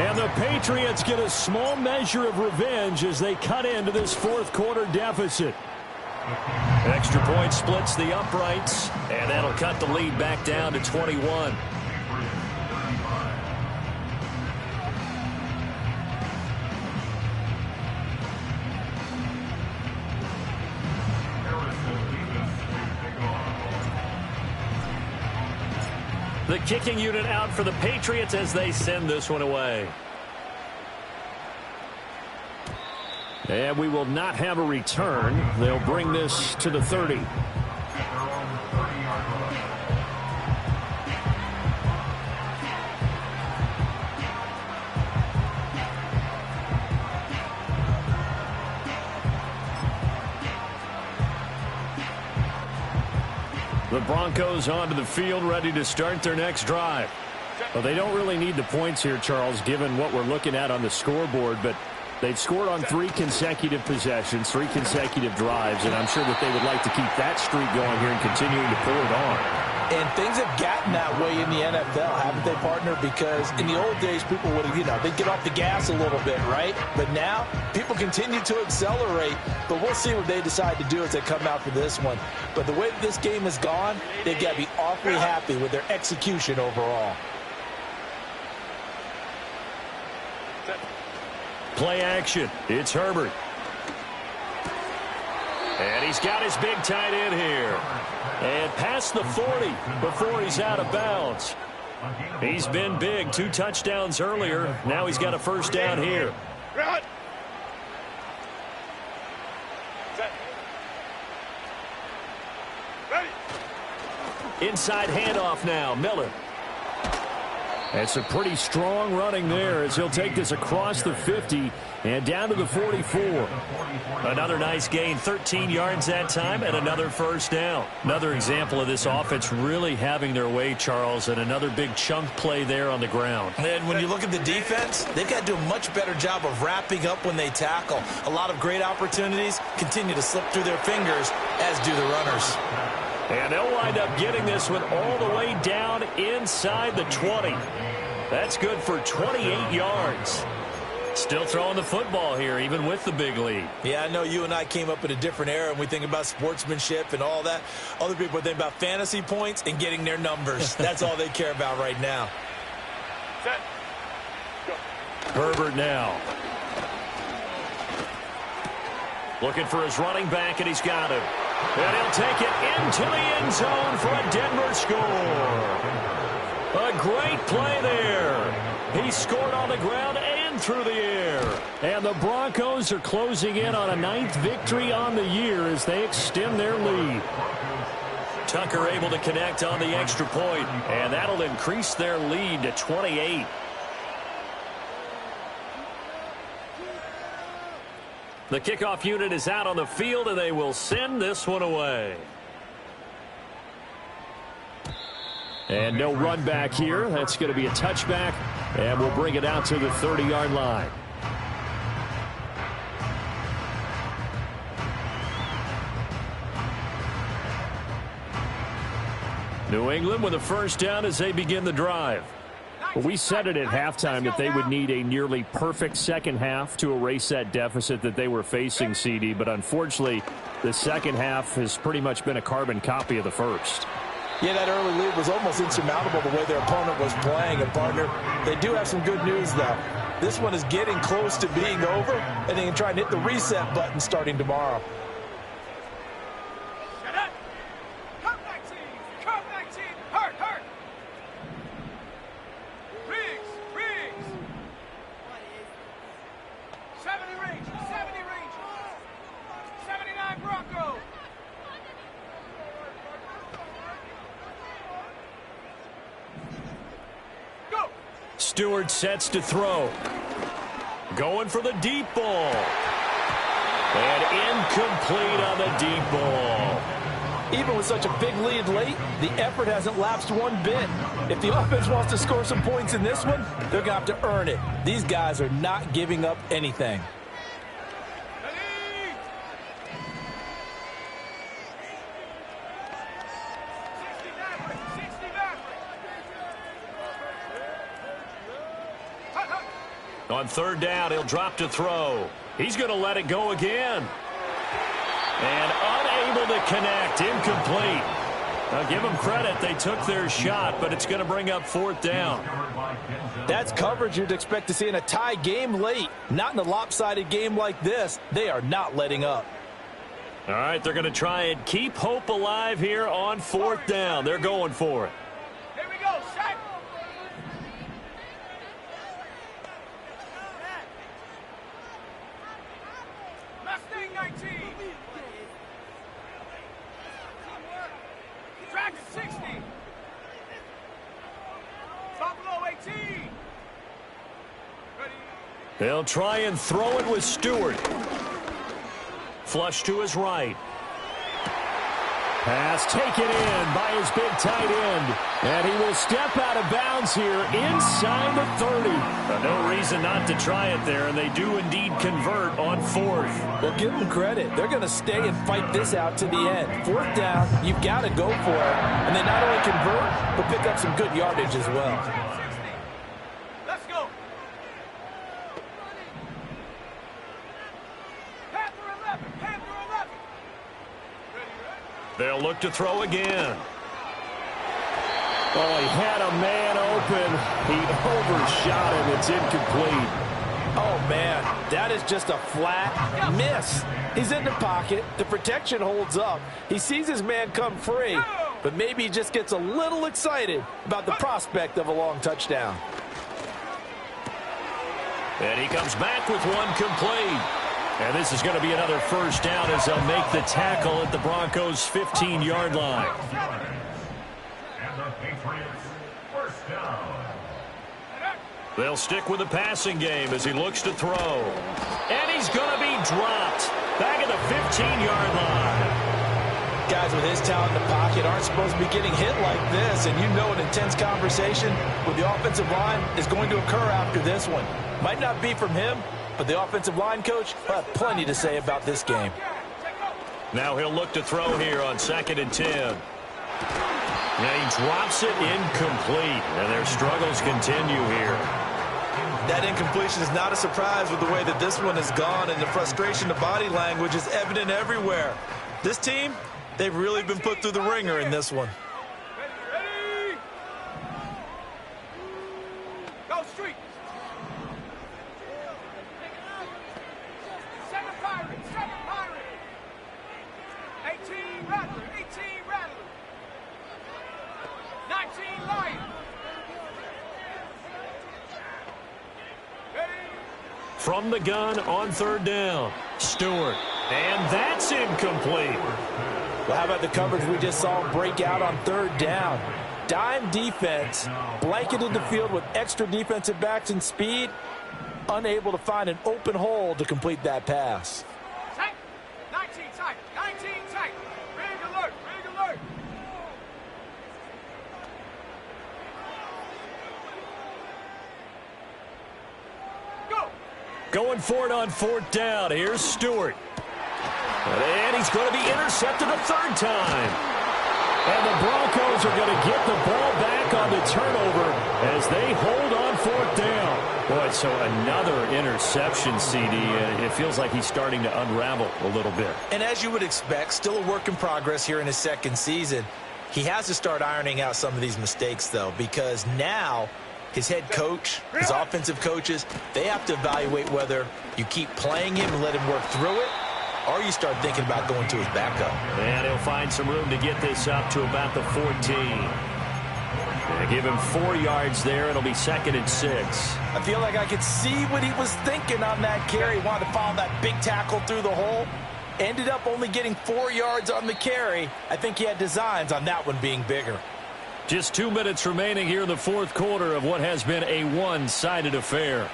And the Patriots get a small measure of revenge as they cut into this fourth quarter deficit. Extra point splits the uprights, and that'll cut the lead back down to 21. The kicking unit out for the Patriots as they send this one away. And we will not have a return. They'll bring this to the 30. The Broncos onto the field, ready to start their next drive. Well, they don't really need the points here, Charles, given what we're looking at on the scoreboard, but they've scored on 3 consecutive possessions, 3 consecutive drives, and I'm sure that they would like to keep that streak going here and continuing to pull it on. And things have gotten that way in the NFL, haven't they, partner? Because in the old days, people would have, they'd get off the gas a little bit, right? But now, people continue to accelerate. But we'll see what they decide to do as they come out for this one. But the way that this game has gone, they've got to be awfully happy with their execution overall. Play action. It's Herbert. And he's got his big tight end here. And past the 40 before he's out of bounds. He's been big. 2 touchdowns earlier. Now he's got a first down here. Run. Ready. Inside handoff now. Miller. That's a pretty strong running there as he'll take this across the 50 and down to the 44. Another nice gain, 13 yards that time, and another first down. Another example of this offense really having their way, Charles, and another big chunk play there on the ground. And when you look at the defense, they've got to do a much better job of wrapping up when they tackle. A lot of great opportunities continue to slip through their fingers, as do the runners. And they'll wind up getting this one all the way down inside the 20. That's good for 28 yards. Still throwing the football here, even with the big lead. Yeah, I know you and I came up in a different era, and we think about sportsmanship and all that. Other people think about fantasy points and getting their numbers. That's all they care about right now. Set. Go. Herbert now. Looking for his running back, and he's got him. And he'll take it into the end zone for a Denver score. A great play there. He scored on the ground and through the air. And the Broncos are closing in on a 9th victory on the year as they extend their lead. Tucker able to connect on the extra point, and that'll increase their lead to 28. The kickoff unit is out on the field, and they will send this one away. And no run back here. That's going to be a touchback, and we'll bring it out to the 30-yard line. New England with a first down as they begin the drive. Well, we said it at halftime that they would need a nearly perfect second half to erase that deficit that they were facing, CD. But unfortunately, the second half has pretty much been a carbon copy of the first. Yeah, that early lead was almost insurmountable the way their opponent was playing. And, partner, they do have some good news, though. This one is getting close to being over, and they can try and hit the reset button starting tomorrow. Shut up. Come 19. Come 19. Hurt, hurt. Riggs. 70 range. 79 Bronco. Go. Stewart sets to throw. Going for the deep ball. And incomplete on the deep ball. Even with such a big lead late, the effort hasn't lapsed one bit. If the offense wants to score some points in this one, they're going to have to earn it. These guys are not giving up anything. Ready. 60 Maverick. Hut, hut. On third down, he'll drop to throw. He's going to let it go again. And unable to connect. Incomplete. I'll give them credit. They took their shot, but it's going to bring up fourth down. That's coverage you'd expect to see in a tie game late. Not in a lopsided game like this. They are not letting up. All right, they're going to try and keep hope alive here on fourth down. They're going for it. Here we go. Shot. Mustang 19. Dragon 60. Buffalo 18. Ready. They'll try and throw it with Stewart. Flush to his right. Pass taken in by his big tight end. And he will step out of bounds here inside the 30. No reason not to try it there, and they do indeed convert on fourth. Well, give them credit. They're going to stay and fight this out to the end. Fourth down, you've got to go for it. And they not only convert, but pick up some good yardage as well. 60. Let's go. Panther 11. Panther 11. Ready, ready. They'll look to throw again. Oh, he had a man open. He overshot him. It's incomplete. Oh, man, that is just a flat miss. He's in the pocket. The protection holds up. He sees his man come free, but maybe he just gets a little excited about the prospect of a long touchdown. And he comes back with one complete. And this is going to be another first down as they'll make the tackle at the Broncos' 15-yard line. And the Patriots, first down. They'll stick with the passing game as he looks to throw. And he's going to be dropped back at the 15-yard line. Guys with his talent in the pocket aren't supposed to be getting hit like this, and you know an intense conversation with the offensive line is going to occur after this one. Might not be from him, but the offensive line coach will have plenty to say about this game. Now he'll look to throw here on 2nd and 10. Now he drops it incomplete, and their struggles continue here. That incompletion is not a surprise with the way that this one has gone, and the frustration, the body language is evident everywhere. This team, they've really been put through the ringer in this one. Ready? Go street. 7 Pirates, 7 Pirates. 18 Rattler, 18 Rattler. 19 Lion. Ready? From the gun on 3rd down, Stewart. And that's incomplete. Well, how about the coverage we just saw break out on 3rd down? Dime defense, blanketed the field with extra defensive backs and speed, unable to find an open hole to complete that pass. Tight. 19 tight. 19 tight. Rig alert. Rig alert. Go. Going for it on 4th down. Here's Stewart. And he's going to be intercepted a 3rd time. And the Broncos are going to get the ball back on the turnover as they hold on 4th down. Boy, so another interception, CD. It feels like he's starting to unravel a little bit. And as you would expect, still a work in progress here in his 2nd season. He has to start ironing out some of these mistakes, though, because now his head coach, his offensive coaches, they have to evaluate whether you keep playing him and let him work through it, or you start thinking about going to his backup. And he'll find some room to get this up to about the 14. They give him 4 yards there. It'll be 2nd and 6. I feel like I could see what he was thinking on that carry. He wanted to follow that big tackle through the hole. Ended up only getting 4 yards on the carry. I think he had designs on that one being bigger. Just 2 minutes remaining here in the 4th quarter of what has been a one-sided affair.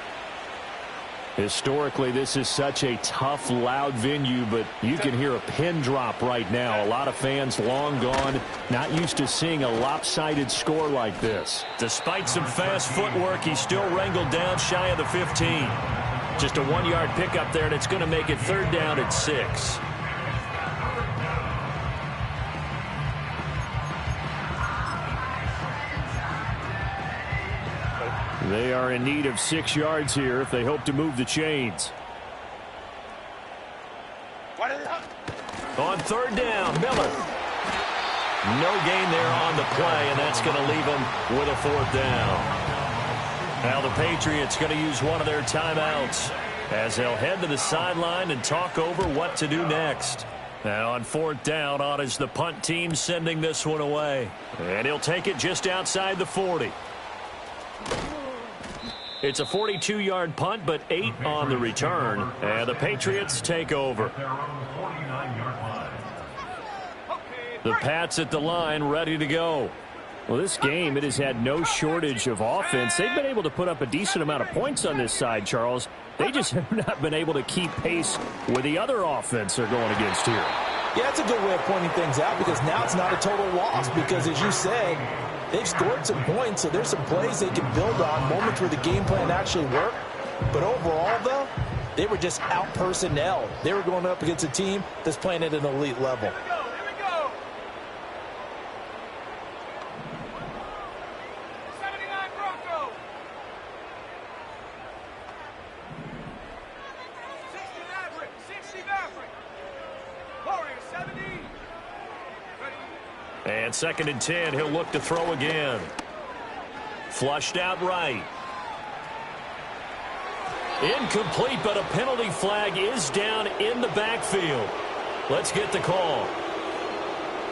Historically, this is such a tough, loud venue, but you can hear a pin drop right now. A lot of fans long gone, not used to seeing a lopsided score like this. Despite some fast footwork, he's still wrangled down shy of the 15. Just a 1-yard pickup there, and it's going to make it 3rd down at 6. They are in need of 6 yards here if they hope to move the chains. On 3rd down, Miller. No gain there on the play, and that's going to leave him with a 4th down. Now the Patriots going to use one of their timeouts as they'll head to the sideline and talk over what to do next. Now on 4th down, on is the punt team sending this one away. And he'll take it just outside the 40. It's a 42-yard punt, but 8 on the return. And the Patriots take over. The Pats at the line, ready to go. Well, this game, it has had no shortage of offense. They've been able to put up a decent amount of points on this side, Charles. They just have not been able to keep pace with the other offense they're going against here. Yeah, that's a good way of pointing things out, because now it's not a total loss, because as you said, they've scored some points, so there's some plays they can build on, moments where the game plan actually worked. But overall, though, they were just out-personnel. They were going up against a team that's playing at an elite level. Here we go. 79 Broncos. 60 Maverick. 60 Maverick. Warriors 70. Ready. And 2nd and 10, he'll look to throw again. Flushed out right. Incomplete, but a penalty flag is down in the backfield. Let's get the call.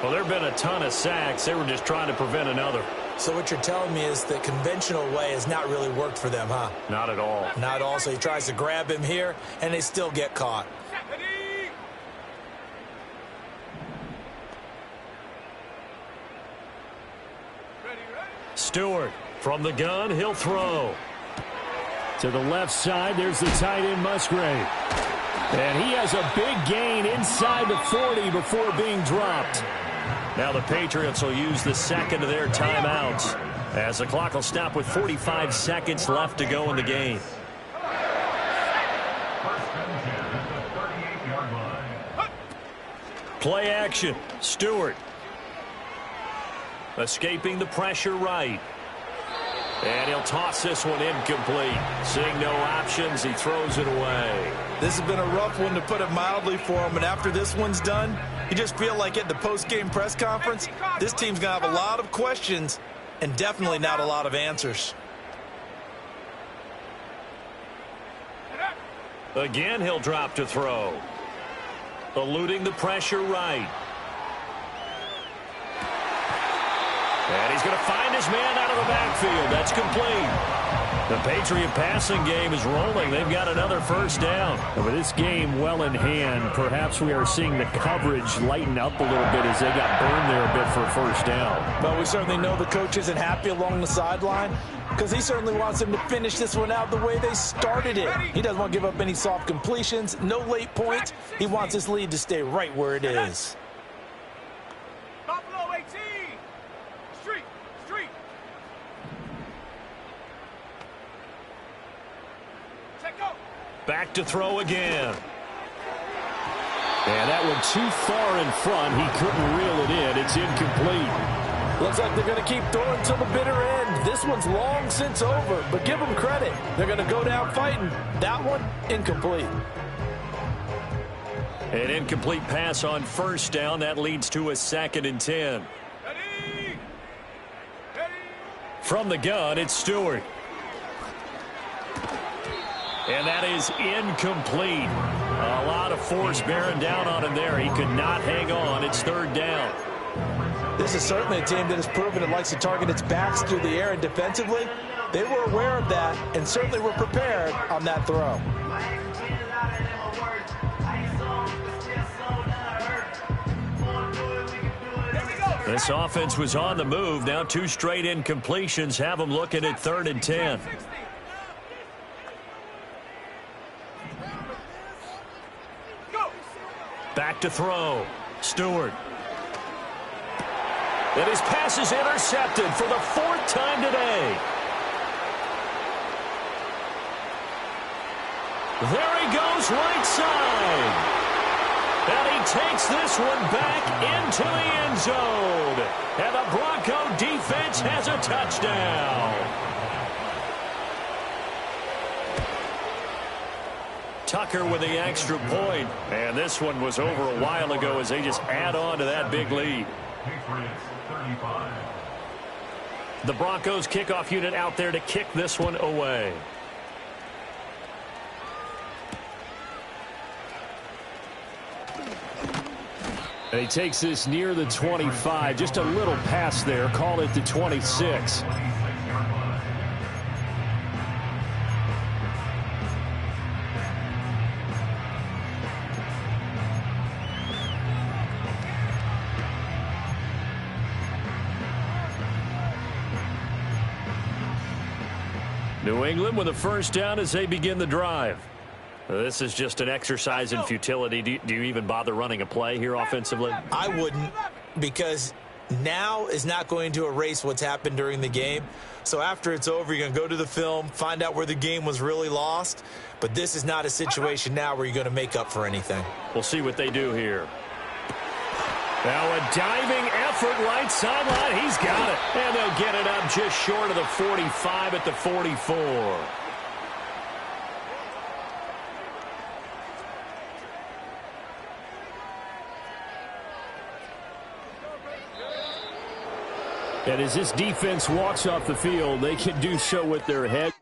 Well, there have been a ton of sacks. They were just trying to prevent another. So what you're telling me is the conventional way has not really worked for them, huh? Not at all. Not at all. So he tries to grab him here, and they still get caught. Stewart from the gun. He'll throw. To the left side, there's the tight end, Musgrave. And he has a big gain inside the 40 before being dropped. Now the Patriots will use the second of their timeouts as the clock will stop with 45 seconds left to go in the game. Play action. Stewart. Escaping the pressure right. And he'll toss this one incomplete. Seeing no options, he throws it away. This has been a rough one, to put it mildly, for him. And after this one's done, you just feel like at the post-game press conference, this team's going to have a lot of questions and definitely not a lot of answers. Again, he'll drop to throw. Eluding the pressure right. And he's going to find his man out of the backfield. That's complete. The Patriot passing game is rolling. They've got another first down. With this game well in hand, perhaps we are seeing the coverage lighten up a little bit as they got burned there a bit for a first down. But we certainly know the coach isn't happy along the sideline because he certainly wants them to finish this one out the way they started it. He doesn't want to give up any soft completions, no late points. He wants his lead to stay right where it is. Buffalo 18. Street. Check go. Back to throw again. And that one too far in front. He couldn't reel it in. It's incomplete. Looks like they're going to keep throwing till the bitter end. This one's long since over, but give them credit. They're going to go down fighting. That one, incomplete. An incomplete pass on first down. That leads to a 2nd and 10. Ready. From the gun, it's Stewart. And that is incomplete. A lot of force bearing down on him there. He could not hang on. It's 3rd down. This is certainly a team that has proven it likes to target its backs through the air, and defensively, they were aware of that and certainly were prepared on that throw. This offense was on the move. Now 2 straight incompletions have them looking at 3rd and 10. Back to throw. Stewart. And his pass is intercepted for the 4th time today. There he goes, right side. And he takes this one back into the end zone. And the Bronco defense has a touchdown. Tucker with the extra point. And this one was over a while ago as they just add on to that big lead. The Broncos kickoff unit out there to kick this one away. And he takes this near the 25. Just a little pass there. Call it the 26. New England with a first down as they begin the drive. This is just an exercise in futility. Do you even bother running a play here offensively? I wouldn't, because now is not going to erase what's happened during the game. So after it's over, you're going to go to the film, find out where the game was really lost. But this is not a situation now where you're going to make up for anything. We'll see what they do here. Now a diving effort right sideline. He's got it. And they'll get it up just short of the 45 at the 44. And as this defense walks off the field, they can do so with their head.